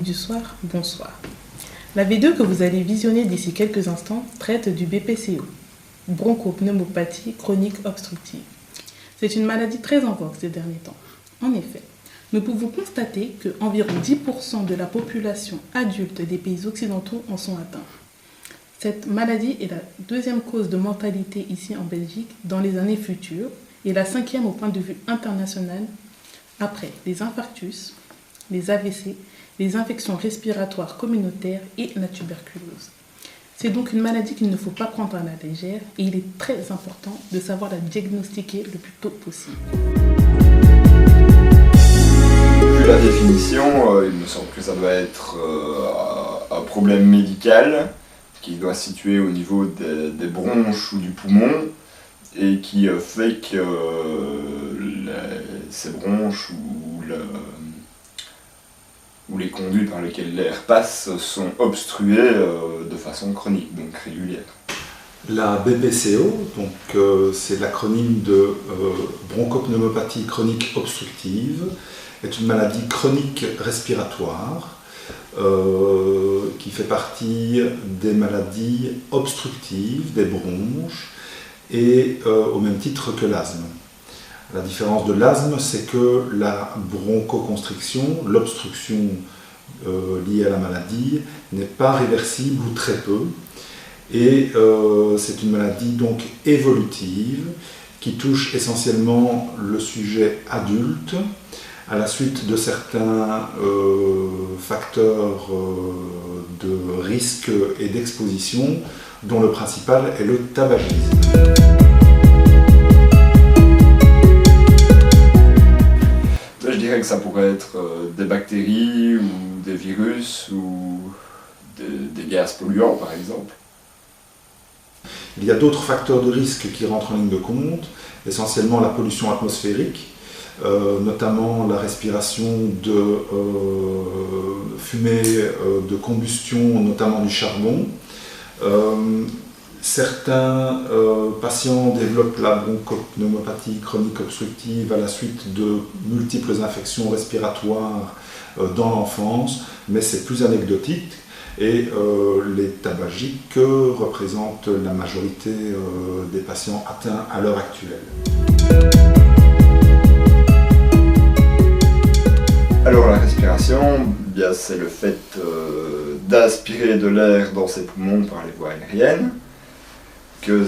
du soir, bonsoir. La vidéo que vous allez visionner d'ici quelques instants traite du BPCO, bronchopneumopathie chronique obstructive. C'est une maladie très en vogue ces derniers temps. En effet, nous pouvons constater que environ 10% de la population adulte des pays occidentaux en sont atteints. Cette maladie est la deuxième cause de mortalité ici en Belgique dans les années futures et la cinquième au point de vue international après les infarctus, les AVC, les infections respiratoires communautaires et la tuberculose. C'est donc une maladie qu'il ne faut pas prendre à la légère et il est très important de savoir la diagnostiquer le plus tôt possible. Vu la définition, il me semble que ça doit être un problème médical qui doit se situer au niveau des bronches ou du poumon et qui fait que ces bronches ou les conduits par lesquels l'air passe sont obstrués de façon chronique, donc régulière. La BPCO, c'est l'acronyme de bronchopneumopathie chronique obstructive, est une maladie chronique respiratoire qui fait partie des maladies obstructives des bronches et au même titre que l'asthme. La différence de l'asthme, c'est que la bronchoconstriction, l'obstruction liée à la maladie, n'est pas réversible ou très peu. Et c'est une maladie donc évolutive qui touche essentiellement le sujet adulte à la suite de certains facteurs de risque et d'exposition, dont le principal est le tabagisme. Je dirais que ça pourrait être des bactéries ou des virus ou des gaz polluants par exemple. Il y a d'autres facteurs de risque qui rentrent en ligne de compte, essentiellement la pollution atmosphérique, notamment la respiration de fumée de combustion, notamment du charbon. Certains patients développent la bronchopneumopathie chronique obstructive à la suite de multiples infections respiratoires dans l'enfance, mais c'est plus anecdotique et les tabagiques représentent la majorité des patients atteints à l'heure actuelle. Alors la respiration, bien, c'est le fait d'aspirer de l'air dans ses poumons par les voies aériennes, que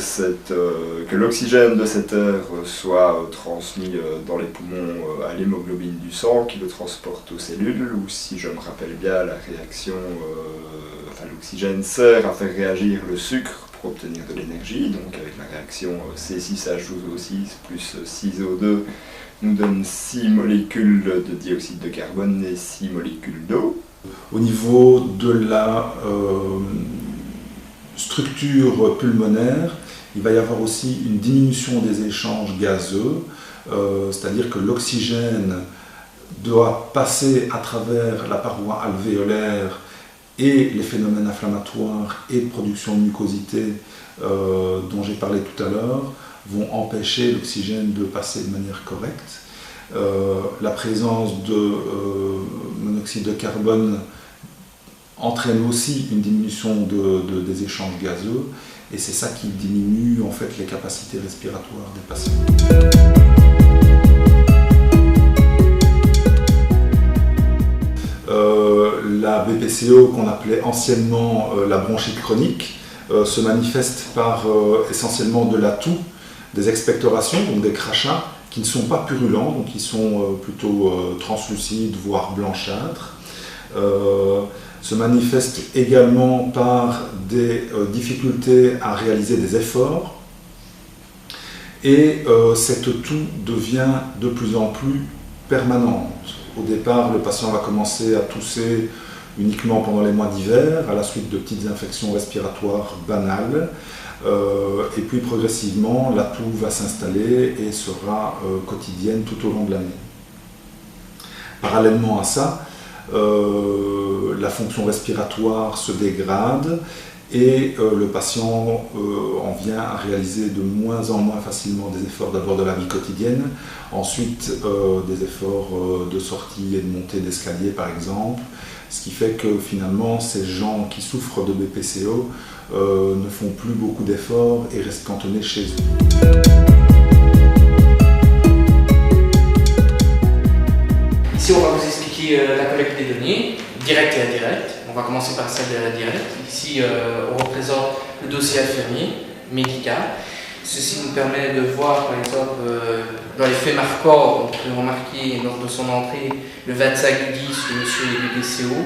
l'oxygène de cet air soit transmis dans les poumons à l'hémoglobine du sang qui le transporte aux cellules, ou si je me rappelle bien, la réaction, l'oxygène sert à faire réagir le sucre pour obtenir de l'énergie, donc avec la réaction C6H12O6 plus 6O2 nous donne 6 molécules de dioxyde de carbone et 6 molécules d'eau. Au niveau de la structure pulmonaire, il va y avoir aussi une diminution des échanges gazeux, c'est-à-dire que l'oxygène doit passer à travers la paroi alvéolaire et les phénomènes inflammatoires et de production de mucosité dont j'ai parlé tout à l'heure vont empêcher l'oxygène de passer de manière correcte. La présence de monoxyde de carbone entraîne aussi une diminution des échanges gazeux et c'est ça qui diminue en fait les capacités respiratoires des patients. La BPCO, qu'on appelait anciennement la bronchite chronique, se manifeste par essentiellement de la toux, des expectorations, donc des crachats qui ne sont pas purulents, donc qui sont plutôt translucides, voire blanchâtres. Se manifeste également par des difficultés à réaliser des efforts et cette toux devient de plus en plus permanente. Au départ, le patient va commencer à tousser uniquement pendant les mois d'hiver, à la suite de petites infections respiratoires banales, et puis progressivement, la toux va s'installer et sera quotidienne tout au long de l'année. Parallèlement à ça, la fonction respiratoire se dégrade et le patient en vient à réaliser de moins en moins facilement des efforts d'abord de la vie quotidienne, ensuite des efforts de sortie et de montée d'escalier par exemple, Ce qui fait que finalement, ces gens qui souffrent de BPCO ne font plus beaucoup d'efforts et restent cantonnés chez eux. Ici, on va vous expliquer la collecte des données, directe et indirecte. On va commencer par celle de la directe. Ici, on représente le dossier infirmier, médical. Ceci nous permet de voir, par exemple, dans les faits marquants, on peut remarquer lors de son entrée le 25 du 10 que monsieur est BPCO.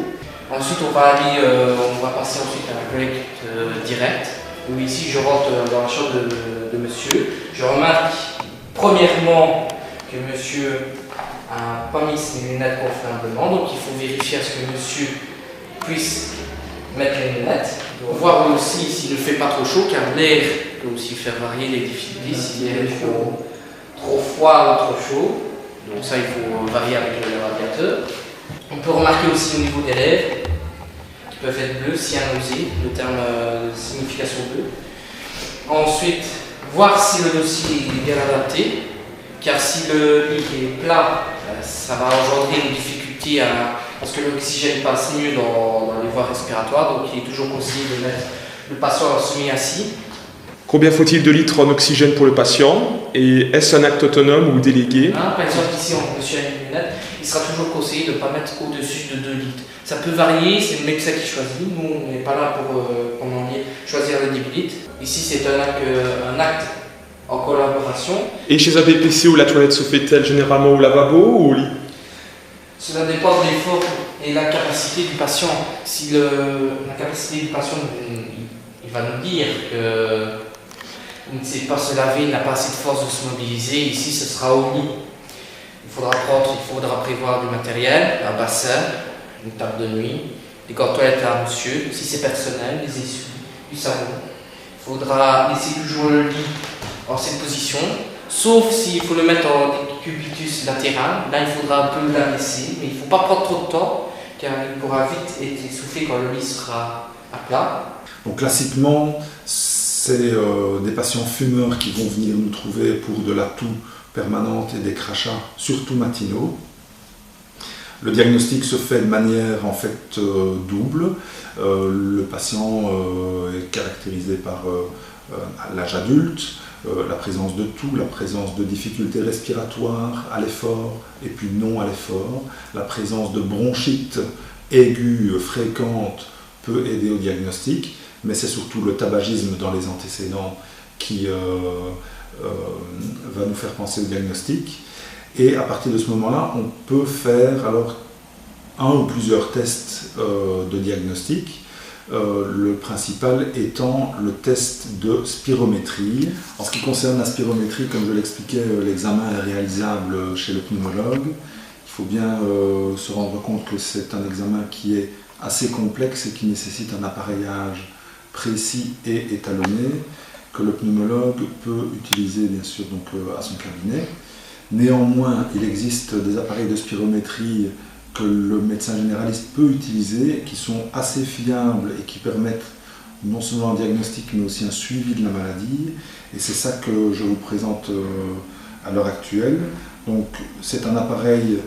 Ensuite, on va passer ensuite à la collecte directe, où ici je rentre dans la chambre de monsieur. Je remarque premièrement que monsieur n'a pas mis ses lunettes convenablement, donc il faut vérifier à ce que monsieur puisse mettre les lunettes. Voir aussi s'il ne fait pas trop chaud, car l'air peut aussi faire varier les difficultés, s'il est trop froid ou trop chaud. Donc ça, il faut varier avec le radiateur. On peut remarquer aussi au niveau des lèvres, qui peuvent être bleues, s'il y a nausée, le terme de signification bleue. Ensuite, voir si le dossier est bien adapté, car si le lit est plat, ça va engendrer une difficulté parce que l'oxygène passe mieux dans les voies respiratoires, donc il est toujours conseillé de mettre le patient en semi-assis. Combien faut-il de litres en oxygène pour le patient? Et est-ce un acte autonome ou délégué? Par exemple, ici, monsieur a une lunette, il sera toujours conseillé de ne pas mettre au-dessus de 2 litres. Ça peut varier, c'est le médecin qui choisit. Nous, on n'est pas là pour choisir le 10 litres. Ici, c'est un acte en collaboration. Et chez un BPCO, la toilette se fait-elle généralement au lavabo ou au lit? Cela dépend de l'effort et la capacité du patient. Si la capacité du patient, il va nous dire qu'il ne sait pas se laver, il n'a pas assez de force de se mobiliser, ici ce sera au lit. Il faudra prévoir du matériel, un bassin, une table de nuit, des gants de toilette à monsieur, si c'est personnel, des essuies, du savon. Il faudra laisser toujours le lit en cette position, sauf s'il faut le mettre en décubitus latéral. Là, il faudra un peu l'abaisser, mais il ne faut pas prendre trop de temps, car il pourra vite être essoufflé quand le lit sera à plat. Donc classiquement, c'est des patients fumeurs qui vont venir nous trouver pour de la toux permanente et des crachats, surtout matinaux. Le diagnostic se fait de manière en fait double. Le patient est caractérisé par l'âge adulte, la présence de toux, la présence de difficultés respiratoires à l'effort et puis non à l'effort, la présence de bronchite aiguë fréquente peut aider au diagnostic, mais c'est surtout le tabagisme dans les antécédents qui va nous faire penser au diagnostic. Et à partir de ce moment-là, on peut faire alors un ou plusieurs tests de diagnostic. Le principal étant le test de spirométrie. En ce qui concerne la spirométrie, comme je l'expliquais, l'examen est réalisable chez le pneumologue. Il faut bien se rendre compte que c'est un examen qui est assez complexe et qui nécessite un appareillage précis et étalonné que le pneumologue peut utiliser bien sûr donc, à son cabinet. Néanmoins, il existe des appareils de spirométrie que le médecin généraliste peut utiliser, qui sont assez fiables et qui permettent non seulement un diagnostic mais aussi un suivi de la maladie. Et c'est ça que je vous présente à l'heure actuelle. Donc c'est un appareil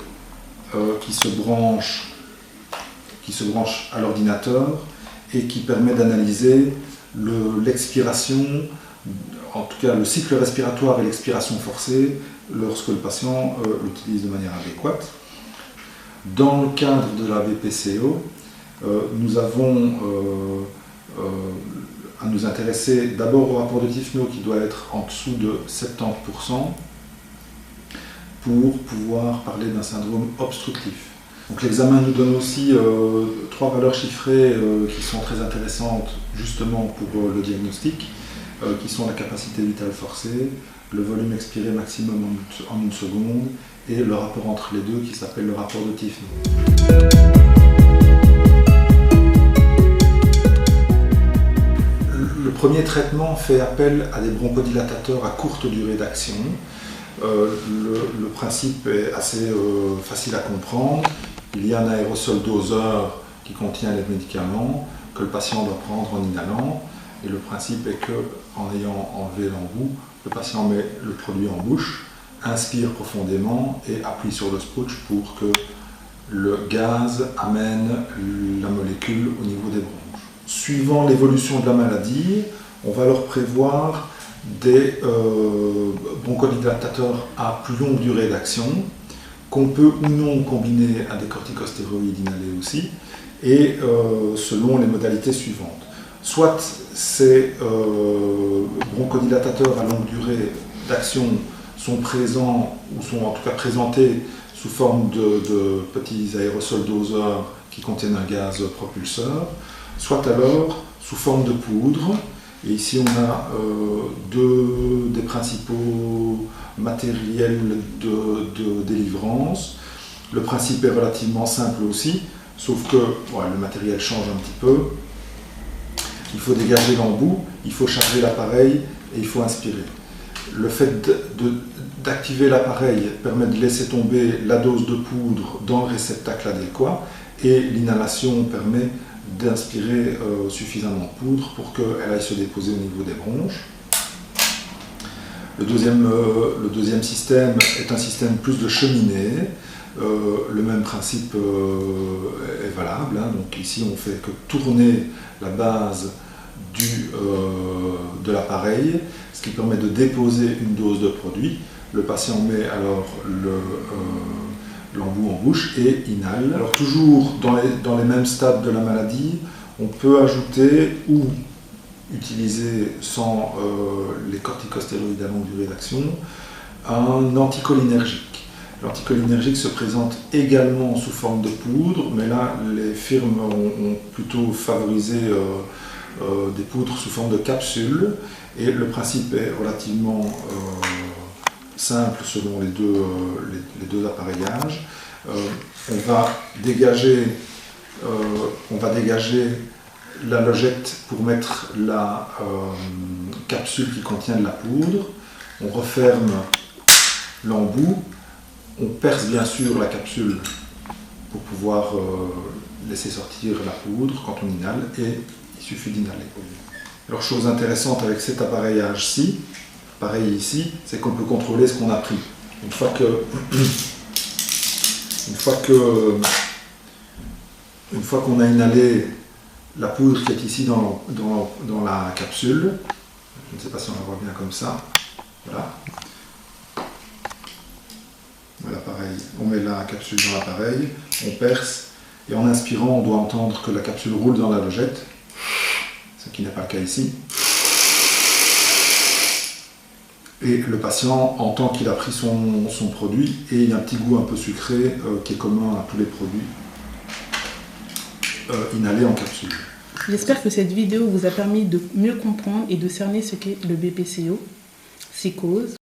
qui se branche à l'ordinateur et qui permet d'analyser l'expiration, en tout cas le cycle respiratoire et l'expiration forcée lorsque le patient l'utilise de manière adéquate. Dans le cadre de la BPCO, nous avons à nous intéresser d'abord au rapport de Tifno qui doit être en dessous de 70% pour pouvoir parler d'un syndrome obstructif. Donc l'examen nous donne aussi 3 valeurs chiffrées qui sont très intéressantes justement pour le diagnostic, qui sont la capacité vitale forcée, le volume expiré maximum en 1 seconde et le rapport entre les deux qui s'appelle le rapport de Tifno. Le premier traitement fait appel à des bronchodilatateurs à courte durée d'action. Le principe est assez facile à comprendre. Il y a un aérosol doseur qui contient les médicaments que le patient doit prendre en inhalant. Et le principe est qu'en ayant enlevé l'embout, le patient met le produit en bouche, inspire profondément et appuie sur le scotch pour que le gaz amène la molécule au niveau des bronches. Suivant l'évolution de la maladie, on va leur prévoir des bronchodilatateurs à plus longue durée d'action, qu'on peut ou non combiner à des corticostéroïdes inhalés aussi, et selon les modalités suivantes. Soit ces bronchodilatateurs à longue durée d'action sont présents, ou sont en tout cas présentés sous forme de petits aérosols doseurs qui contiennent un gaz propulseur, soit alors sous forme de poudre. Et ici on a deux des principaux matériels de délivrance. Le principe est relativement simple aussi, sauf que le matériel change un petit peu. Il faut dégager l'embout, il faut charger l'appareil et il faut inspirer. Le fait d'activer l'appareil permet de laisser tomber la dose de poudre dans le réceptacle adéquat, et l'inhalation permet d'inspirer suffisamment de poudre pour qu'elle aille se déposer au niveau des bronches. Le deuxième système est un système plus de cheminée. Le même principe est valable, hein. Donc ici on fait que tourner la base de l'appareil, ce qui permet de déposer une dose de produit. Le patient met alors l'embout en bouche et inhale. Alors toujours dans les mêmes stades de la maladie, on peut ajouter ou utiliser sans les corticostéroïdes à longue durée d'action un anticholinergique. L'anticholinergique se présente également sous forme de poudre, mais là les firmes ont plutôt favorisé des poudres sous forme de capsules, et le principe est relativement simple selon les deux appareillages. On va dégager la logette pour mettre la capsule qui contient de la poudre. On referme l'embout. On perce bien sûr la capsule pour pouvoir laisser sortir la poudre quand on inhale, et il suffit d'inhaler. Alors, chose intéressante avec cet appareillage-ci, pareil ici, c'est qu'on peut contrôler ce qu'on a pris. Une fois qu'on a inhalé la poudre qui est ici dans la capsule, je ne sais pas si on la voit bien comme ça, voilà. L'appareil, on met la capsule dans l'appareil, on perce, et en inspirant, on doit entendre que la capsule roule dans la logette, ce qui n'est pas le cas ici. Et le patient entend qu'il a pris son produit, et il y a un petit goût un peu sucré qui est commun à tous les produits inhalés en capsule. J'espère que cette vidéo vous a permis de mieux comprendre et de cerner ce qu'est le BPCO, ses causes,